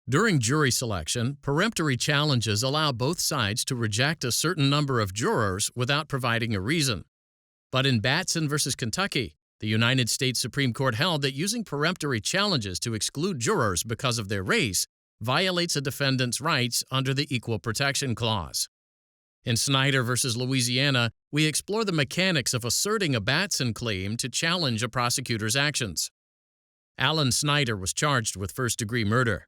During jury selection, peremptory challenges allow both sides to reject a certain number of jurors without providing a reason. But in Batson v. Kentucky, the United States Supreme Court held that using peremptory challenges to exclude jurors because of their race violates a defendant's rights under the Equal Protection Clause. In Snyder v. Louisiana, we explore the mechanics of asserting a Batson claim to challenge a prosecutor's actions. Alan Snyder was charged with first-degree murder.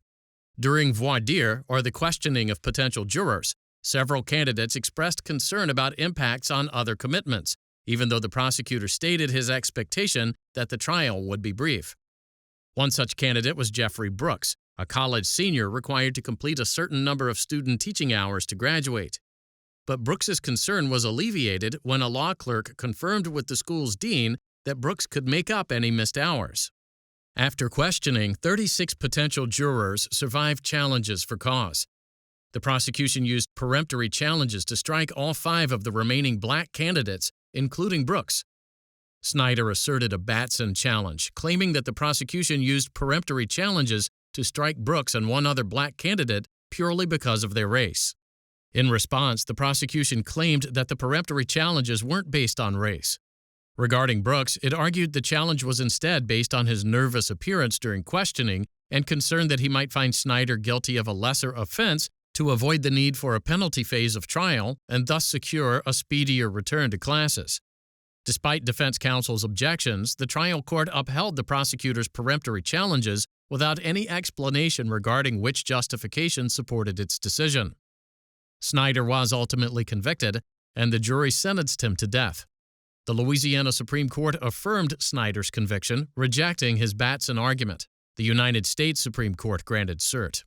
During voir dire, or the questioning of potential jurors, several candidates expressed concern about impacts on other commitments, even though the prosecutor stated his expectation that the trial would be brief. One such candidate was Jeffrey Brooks, a college senior required to complete a certain number of student teaching hours to graduate. But Brooks's concern was alleviated when a law clerk confirmed with the school's dean that Brooks could make up any missed hours. After questioning, 36 potential jurors survived challenges for cause. The prosecution used peremptory challenges to strike all 5 of the remaining black candidates, including Brooks. Snyder asserted a Batson challenge, claiming that the prosecution used peremptory challenges to strike Brooks and one other black candidate purely because of their race. In response, the prosecution claimed that the peremptory challenges weren't based on race. Regarding Brooks, it argued the challenge was instead based on his nervous appearance during questioning and concerned that he might find Snyder guilty of a lesser offense to avoid the need for a penalty phase of trial and thus secure a speedier return to classes. Despite defense counsel's objections, the trial court upheld the prosecutor's peremptory challenges without any explanation regarding which justification supported its decision. Snyder was ultimately convicted, and the jury sentenced him to death. The Louisiana Supreme Court affirmed Snyder's conviction, rejecting his Batson argument. The United States Supreme Court granted cert.